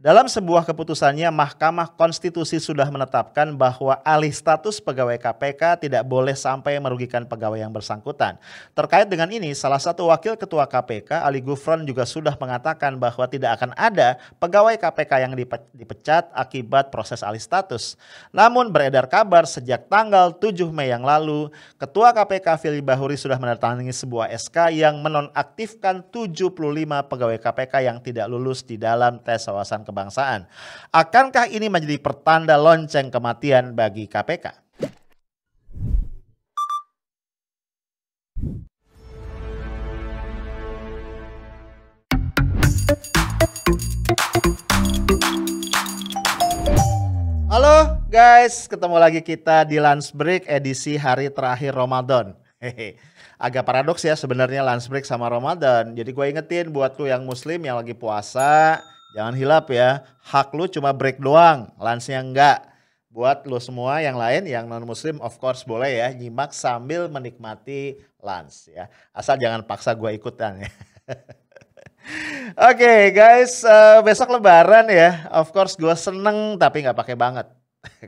Dalam sebuah keputusannya, Mahkamah Konstitusi sudah menetapkan bahwa alih status pegawai KPK tidak boleh sampai merugikan pegawai yang bersangkutan. Terkait dengan ini, salah satu wakil ketua KPK, Ali Gufron, juga sudah mengatakan bahwa tidak akan ada pegawai KPK yang dipecat akibat proses alih status. Namun beredar kabar sejak tanggal 7 Mei yang lalu, Ketua KPK Firly Bahuri sudah menandatangani sebuah SK yang menonaktifkan 75 pegawai KPK yang tidak lulus di dalam tes wawasan kebangsaan. Akankah ini menjadi pertanda lonceng kematian bagi KPK? Halo guys, ketemu lagi kita di Lunch Break edisi hari terakhir Ramadan. Hehe. Agak paradoks ya sebenarnya lunch break sama Ramadan. Jadi gue ingetin buat lu yang muslim yang lagi puasa, jangan hilap ya, hak lu cuma break doang, lunchnya enggak. Buat lu semua yang lain yang non muslim of course boleh ya nyimak sambil menikmati lunch ya. Asal jangan paksa gue ikutan ya. Oke guys, besok lebaran ya. Of course gue seneng tapi gak pakai banget.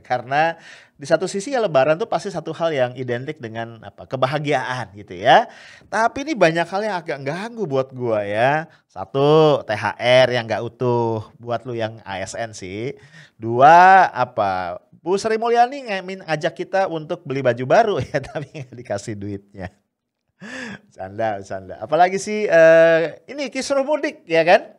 Karena di satu sisi ya lebaran tuh pasti satu hal yang identik dengan kebahagiaan gitu ya. Tapi ini banyak hal yang agak ganggu buat gua ya. Satu, THR yang gak utuh buat lu yang ASN sih. Dua, Bu Sri Mulyani ngajak kita untuk beli baju baru ya, tapi gak dikasih duitnya. Bercanda. Apalagi sih ini kisruh mudik ya kan?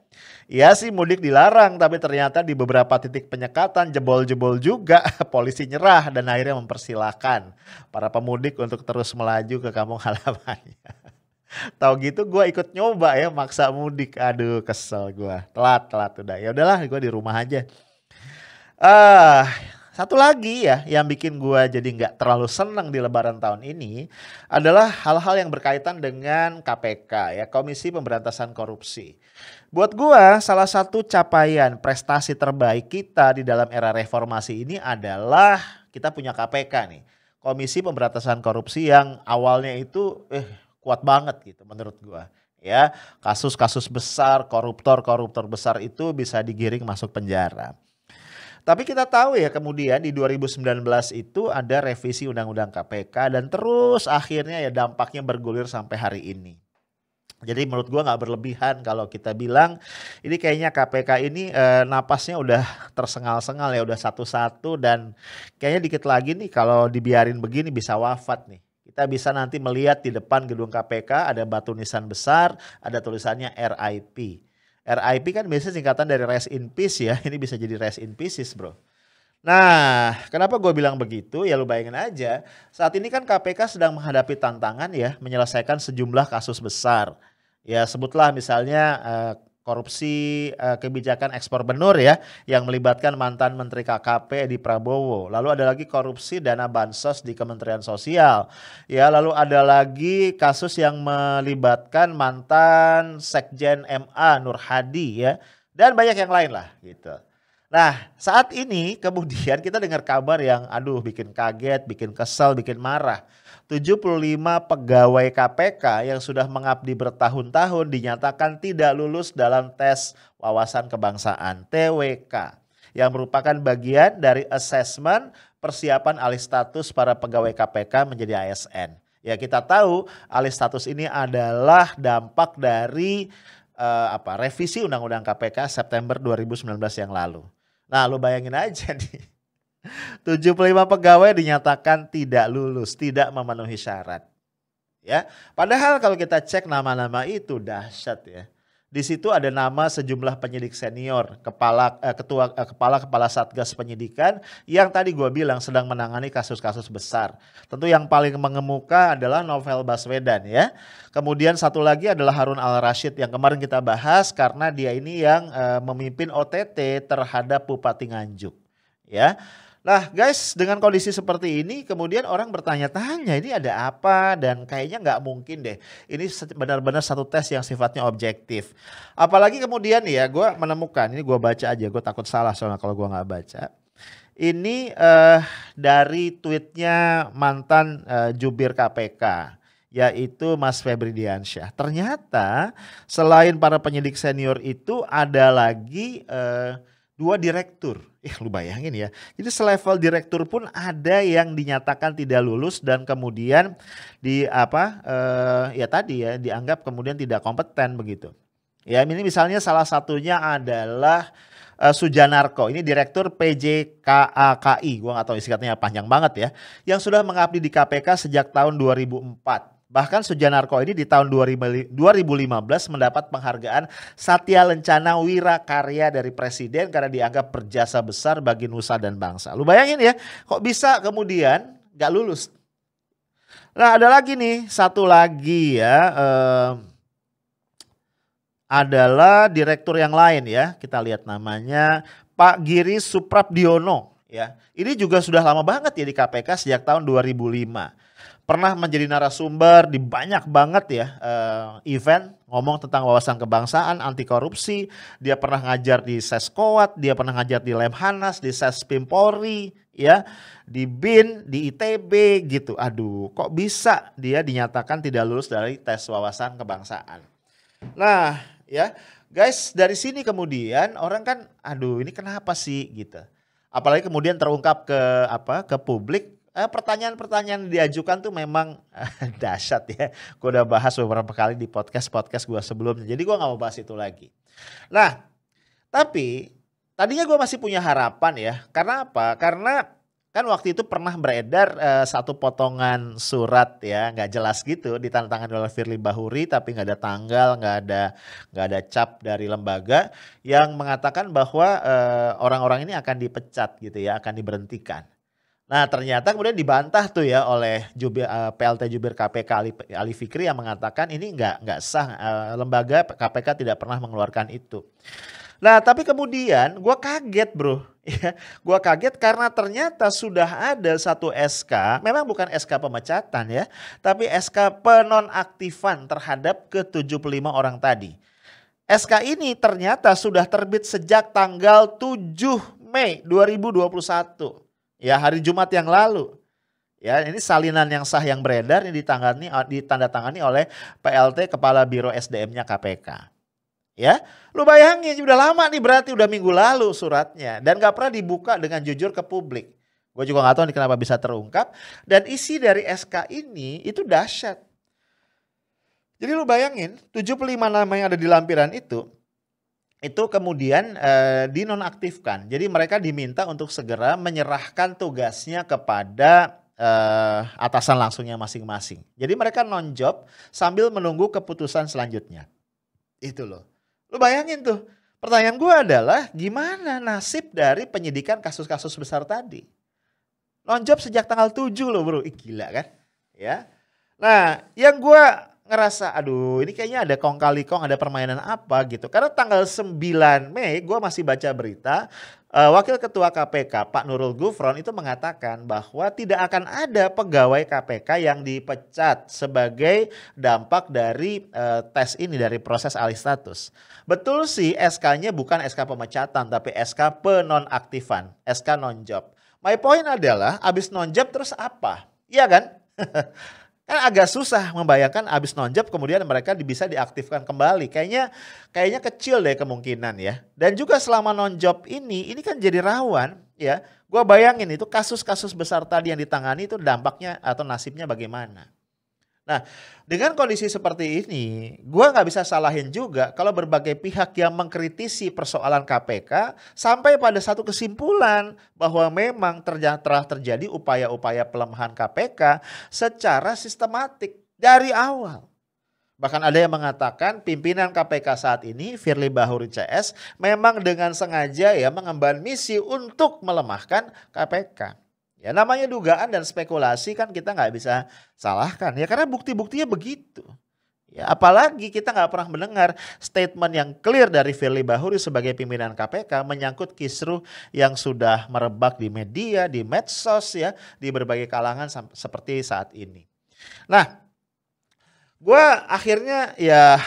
Iya sih mudik dilarang, tapi ternyata di beberapa titik penyekatan jebol-jebol juga polisi nyerah dan akhirnya mempersilahkan para pemudik untuk terus melaju ke kampung halamannya. Tahu gitu gue ikut nyoba ya maksa mudik, aduh kesel gue, telat udah. Ya udahlah gue di rumah aja. Satu lagi ya yang bikin gue jadi nggak terlalu senang di lebaran tahun ini adalah hal-hal yang berkaitan dengan KPK ya, Komisi Pemberantasan Korupsi. Buat gue salah satu capaian prestasi terbaik kita di dalam era reformasi ini adalah kita punya KPK nih. Komisi Pemberantasan Korupsi yang awalnya itu kuat banget gitu menurut gue. Ya, kasus-kasus besar, koruptor besar itu bisa digiring masuk penjara. Tapi kita tahu ya kemudian di 2019 itu ada revisi Undang-Undang KPK dan terus akhirnya ya dampaknya bergulir sampai hari ini. Jadi menurut gua nggak berlebihan kalau kita bilang ini kayaknya KPK ini napasnya udah tersengal-sengal ya, udah satu-satu dan kayaknya dikit lagi nih kalau dibiarin begini bisa wafat nih. Kita bisa nanti melihat di depan gedung KPK ada batu nisan besar, ada tulisannya RIP. RIP kan biasanya singkatan dari rest in peace ya, ini bisa jadi rest in pieces bro. Nah kenapa gue bilang begitu ya lu bayangin aja saat ini kan KPK sedang menghadapi tantangan ya menyelesaikan sejumlah kasus besar. Ya sebutlah misalnya korupsi kebijakan ekspor benur ya yang melibatkan mantan Menteri KKP Edi Prabowo. Lalu ada lagi korupsi dana bansos di Kementerian Sosial. Ya lalu ada lagi kasus yang melibatkan mantan Sekjen MA Nur Hadi ya dan banyak yang lain lah gitu. Nah saat ini kemudian kita dengar kabar yang aduh bikin kaget, bikin kesel, bikin marah. 75 pegawai KPK yang sudah mengabdi bertahun-tahun dinyatakan tidak lulus dalam tes wawasan kebangsaan TWK yang merupakan bagian dari asesmen persiapan alih status para pegawai KPK menjadi ASN. Ya kita tahu alih status ini adalah dampak dari revisi Undang-Undang KPK September 2019 yang lalu. Nah lu bayangin aja nih. 75 pegawai dinyatakan tidak lulus, tidak memenuhi syarat. Ya, padahal kalau kita cek nama-nama itu dahsyat ya. Di situ ada nama sejumlah penyidik senior, kepala Satgas Penyidikan yang tadi gue bilang sedang menangani kasus-kasus besar. Tentu yang paling mengemuka adalah Novel Baswedan ya. Kemudian satu lagi adalah Harun Al-Rashid yang kemarin kita bahas karena dia ini yang memimpin OTT terhadap Bupati Nganjuk. Ya. Nah guys dengan kondisi seperti ini kemudian orang bertanya-tanya ini ada apa dan kayaknya nggak mungkin deh ini benar-benar satu tes yang sifatnya objektif. Apalagi kemudian ya gue menemukan ini gue baca aja gue takut salah soalnya kalau gue nggak baca. Ini dari tweetnya mantan jubir KPK yaitu Mas Febri Diansyah. Ternyata selain para penyidik senior itu ada lagi 2 direktur. Lu bayangin ya. Jadi selevel direktur pun ada yang dinyatakan tidak lulus dan kemudian dianggap kemudian tidak kompeten begitu. Ya, ini misalnya salah satunya adalah Sujanarko. Ini direktur PJKAKI. Gua nggak tahu singkatnya panjang banget ya. Yang sudah mengabdi di KPK sejak tahun 2004. Bahkan Sujanarko ini di tahun 2015 mendapat penghargaan Satya Lencana Wirakarya dari Presiden karena dianggap berjasa besar bagi nusa dan bangsa. Lu bayangin ya, kok bisa kemudian gak lulus. Nah ada lagi nih, satu lagi ya, adalah direktur yang lain ya. Kita lihat namanya Pak Giri Suprabdiono ya. Ini juga sudah lama banget ya di KPK sejak tahun 2005. Pernah menjadi narasumber di banyak banget ya event ngomong tentang wawasan kebangsaan, anti korupsi. Dia pernah ngajar di Seskoat, dia pernah ngajar di Lemhanas, di Sespim Polri, ya, di BIN, di ITB gitu. Aduh, kok bisa dia dinyatakan tidak lulus dari tes wawasan kebangsaan. Nah, ya, guys, dari sini kemudian orang kan, aduh, ini kenapa sih gitu. Apalagi kemudian terungkap ke publik. Pertanyaan-pertanyaan diajukan tuh memang dahsyat ya. Gue udah bahas beberapa kali di podcast gue sebelumnya. Jadi gue gak mau bahas itu lagi. Nah, tapi tadinya gue masih punya harapan ya. Karena apa? Karena kan waktu itu pernah beredar satu potongan surat ya. Gak jelas gitu ditandatangani oleh Firly Bahuri. Tapi gak ada tanggal, gak ada cap dari lembaga. Yang mengatakan bahwa orang-orang ini akan dipecat gitu ya. Akan diberhentikan. Nah ternyata kemudian dibantah tuh ya oleh PLT Jubir KPK Ali Fikri yang mengatakan ini nggak sah, lembaga KPK tidak pernah mengeluarkan itu. Nah tapi kemudian gue kaget bro, ya, gue kaget karena ternyata sudah ada satu SK, memang bukan SK pemecatan ya, tapi SK penonaktifan terhadap ke-75 orang tadi. SK ini ternyata sudah terbit sejak tanggal 7 Mei 2021. Ya hari Jumat yang lalu. Ya ini salinan yang sah yang beredar ini ditandatangani oleh PLT Kepala Biro SDM-nya KPK. Ya, lu bayangin udah lama nih berarti udah minggu lalu suratnya dan gak pernah dibuka dengan jujur ke publik. Gue juga gak tahu nih kenapa bisa terungkap dan isi dari SK ini itu dahsyat. Jadi lu bayangin 75 nama yang ada di lampiran itu kemudian dinonaktifkan. Jadi mereka diminta untuk segera menyerahkan tugasnya kepada atasan langsungnya masing-masing. Jadi mereka non-job sambil menunggu keputusan selanjutnya. Itu loh. Lu bayangin tuh. Pertanyaan gue adalah gimana nasib dari penyidikan kasus-kasus besar tadi? Non-job sejak tanggal 7 loh bro. Gila kan? Ya. Nah yang gue ngerasa aduh ini kayaknya ada kong kali kong, ada permainan apa gitu. Karena tanggal 9 Mei gue masih baca berita Wakil Ketua KPK Pak Nurul Gufron itu mengatakan bahwa tidak akan ada pegawai KPK yang dipecat sebagai dampak dari tes ini, dari proses alih status. Betul sih SK-nya bukan SK pemecatan tapi SK penonaktifan, SK non-job. My point adalah abis non-job terus apa? Iya kan? Kan agak susah membayangkan abis non-job kemudian mereka bisa diaktifkan kembali. Kayaknya kecil deh kemungkinan ya. Dan juga selama non-job ini kan jadi rawan ya. Gua bayangin itu kasus-kasus besar tadi yang ditangani itu dampaknya atau nasibnya bagaimana. Nah dengan kondisi seperti ini gua nggak bisa salahin juga kalau berbagai pihak yang mengkritisi persoalan KPK sampai pada satu kesimpulan bahwa memang telah terjadi upaya-upaya pelemahan KPK secara sistematik dari awal. Bahkan ada yang mengatakan pimpinan KPK saat ini Firly Bahuri CS memang dengan sengaja ya mengemban misi untuk melemahkan KPK. Ya namanya dugaan dan spekulasi kan kita nggak bisa salahkan ya karena bukti-buktinya begitu. Ya apalagi kita nggak pernah mendengar statement yang clear dari Firly Bahuri sebagai pimpinan KPK menyangkut kisruh yang sudah merebak di media, di medsos ya, di berbagai kalangan seperti saat ini. Nah, gue akhirnya ya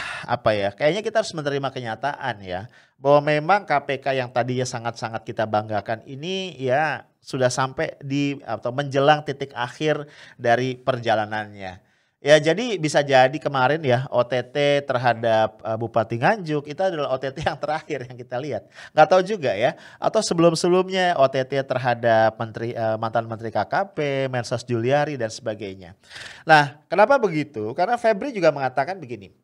kayaknya kita harus menerima kenyataan ya bahwa memang KPK yang tadinya sangat-sangat kita banggakan ini ya sudah sampai atau menjelang titik akhir dari perjalanannya. Ya jadi bisa jadi kemarin ya OTT terhadap Bupati Nganjuk itu adalah OTT yang terakhir yang kita lihat. Nggak tahu juga ya. Atau sebelum-sebelumnya OTT terhadap mantan Menteri KKP, Mensos Juliari dan sebagainya. Nah, kenapa begitu? Karena Febri juga mengatakan begini.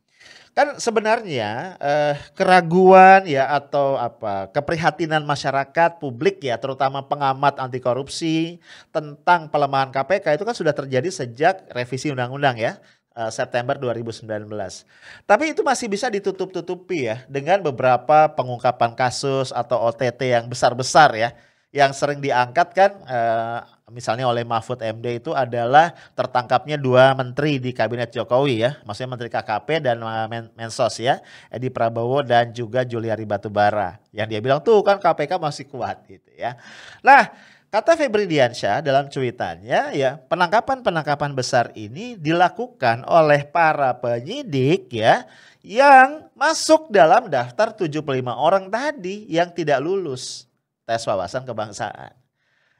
Kan sebenarnya keraguan ya atau apa keprihatinan masyarakat publik ya terutama pengamat anti korupsi tentang pelemahan KPK itu kan sudah terjadi sejak revisi undang-undang ya September 2019. Tapi itu masih bisa ditutup-tutupi ya dengan beberapa pengungkapan kasus atau OTT yang besar-besar ya yang sering diangkat kan misalnya oleh Mahfud MD itu adalah tertangkapnya 2 menteri di kabinet Jokowi ya, maksudnya Menteri KKP dan Mensos ya, Edi Prabowo dan juga Juliari Batubara. Yang dia bilang tuh kan KPK masih kuat gitu ya. Nah, kata Febri Diansyah dalam cuitannya ya, penangkapan-penangkapan besar ini dilakukan oleh para penyidik ya yang masuk dalam daftar 75 orang tadi yang tidak lulus tes wawasan kebangsaan.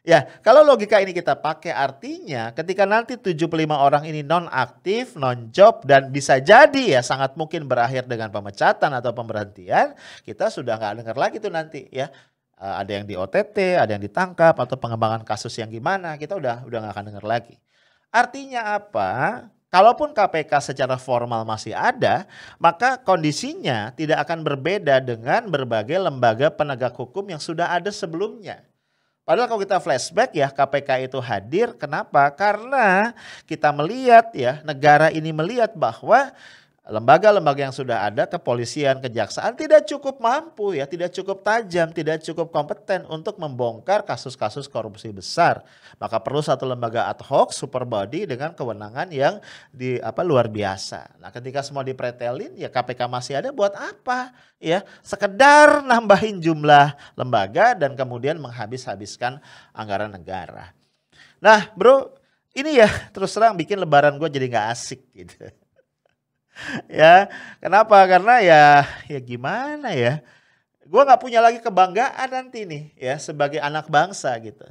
Ya, kalau logika ini kita pakai artinya ketika nanti 75 orang ini non-aktif, non-job dan bisa jadi ya sangat mungkin berakhir dengan pemecatan atau pemberhentian, kita sudah nggak dengar lagi tuh nanti ya. Ada yang di OTT, ada yang ditangkap atau pengembangan kasus yang gimana, kita udah nggak akan dengar lagi. Artinya apa? Kalaupun KPK secara formal masih ada, maka kondisinya tidak akan berbeda dengan berbagai lembaga penegak hukum yang sudah ada sebelumnya. Padahal kalau kita flashback ya KPK itu hadir, kenapa? Karena kita melihat ya negara ini melihat bahwa lembaga-lembaga yang sudah ada, kepolisian, kejaksaan tidak cukup mampu ya, tidak cukup tajam, tidak cukup kompeten untuk membongkar kasus-kasus korupsi besar. Maka perlu satu lembaga ad hoc, super body dengan kewenangan yang luar biasa. Nah, ketika semua dipretelin ya KPK masih ada buat apa? Ya, sekedar nambahin jumlah lembaga dan kemudian menghabis-habiskan anggaran negara. Nah, bro, ini ya terus terang bikin lebaran gue jadi nggak asik gitu. Ya, kenapa? Karena ya gimana ya? Gue nggak punya lagi kebanggaan nanti nih ya sebagai anak bangsa gitu.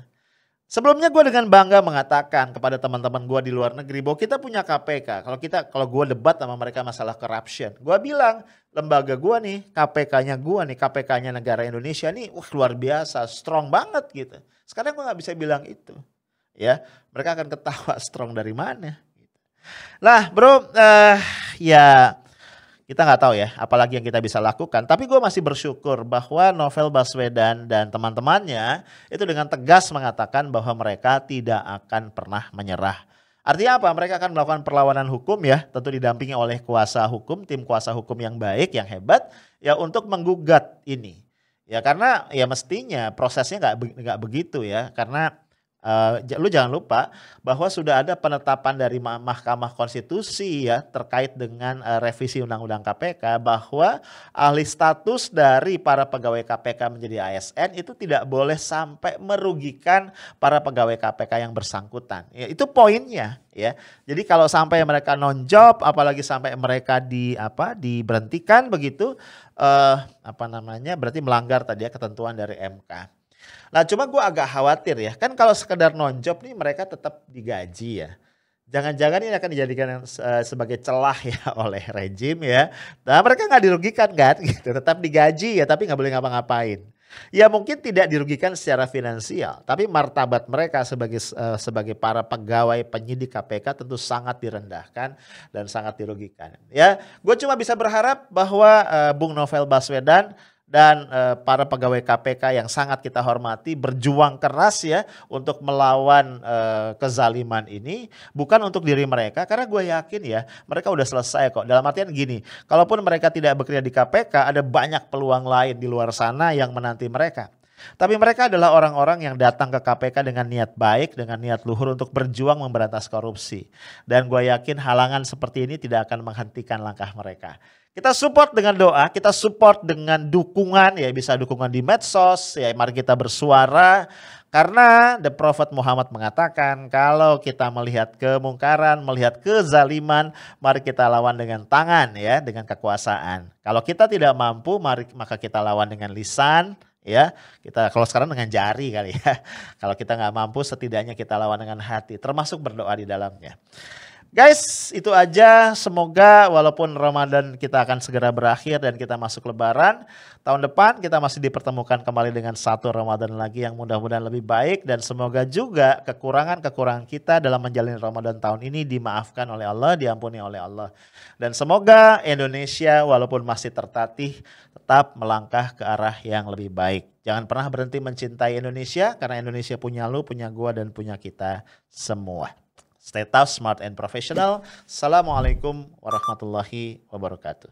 Sebelumnya gue dengan bangga mengatakan kepada teman-teman gue di luar negeri bahwa kita punya KPK. Kalau gue debat sama mereka masalah corruption, gue bilang lembaga gue nih, KPK-nya negara Indonesia nih, wah luar biasa, strong banget gitu. Sekarang gue nggak bisa bilang itu, ya mereka akan ketawa strong dari mana. Nah bro, ya kita nggak tahu ya apalagi yang kita bisa lakukan. Tapi gue masih bersyukur bahwa Novel Baswedan dan teman-temannya itu dengan tegas mengatakan bahwa mereka tidak akan pernah menyerah. Artinya apa? Mereka akan melakukan perlawanan hukum ya, tentu didampingi oleh kuasa hukum, tim kuasa hukum yang baik, yang hebat ya untuk menggugat ini. Ya karena ya mestinya prosesnya nggak begitu ya, karena lu jangan lupa bahwa sudah ada penetapan dari Mahkamah Konstitusi ya terkait dengan revisi Undang-Undang KPK bahwa alih status dari para pegawai KPK menjadi ASN itu tidak boleh sampai merugikan para pegawai KPK yang bersangkutan. Ya, itu poinnya ya. Jadi kalau sampai mereka non job apalagi sampai mereka diberhentikan begitu berarti melanggar tadi ya ketentuan dari MK. Nah cuma gue agak khawatir ya, kan kalau sekedar non-job nih mereka tetap digaji ya. Jangan-jangan ini akan dijadikan sebagai celah ya oleh rejim ya. Nah mereka nggak dirugikan kan gitu, tetap digaji ya tapi nggak boleh ngapa-ngapain. Ya mungkin tidak dirugikan secara finansial, tapi martabat mereka sebagai para pegawai penyidik KPK tentu sangat direndahkan dan sangat dirugikan. Ya, gue cuma bisa berharap bahwa Bung Novel Baswedan dan para pegawai KPK yang sangat kita hormati berjuang keras ya untuk melawan kezaliman ini, bukan untuk diri mereka karena gue yakin ya mereka udah selesai kok. Dalam artian gini, kalaupun mereka tidak bekerja di KPK ada banyak peluang lain di luar sana yang menanti mereka. Tapi mereka adalah orang-orang yang datang ke KPK dengan niat baik, dengan niat luhur untuk berjuang memberantas korupsi. Dan gue yakin halangan seperti ini tidak akan menghentikan langkah mereka. Kita support dengan doa, kita support dengan dukungan, ya bisa dukungan di medsos, ya mari kita bersuara. Karena The Prophet Muhammad mengatakan kalau kita melihat kemungkaran, melihat kezaliman, mari kita lawan dengan tangan ya, dengan kekuasaan. Kalau kita tidak mampu, maka kita lawan dengan lisan. Ya, kita kalau sekarang dengan jari kali ya. Kalau kita nggak mampu, setidaknya kita lawan dengan hati, termasuk berdoa di dalamnya. Guys, itu aja. Semoga walaupun Ramadan kita akan segera berakhir dan kita masuk Lebaran, tahun depan kita masih dipertemukan kembali dengan satu Ramadan lagi yang mudah-mudahan lebih baik, dan semoga juga kekurangan-kekurangan kita dalam menjalani Ramadan tahun ini dimaafkan oleh Allah, diampuni oleh Allah. Dan semoga Indonesia walaupun masih tertatih tetap melangkah ke arah yang lebih baik. Jangan pernah berhenti mencintai Indonesia, karena Indonesia punya lu, punya gua, dan punya kita semua. Stay tough, smart, and professional. Assalamualaikum warahmatullahi wabarakatuh.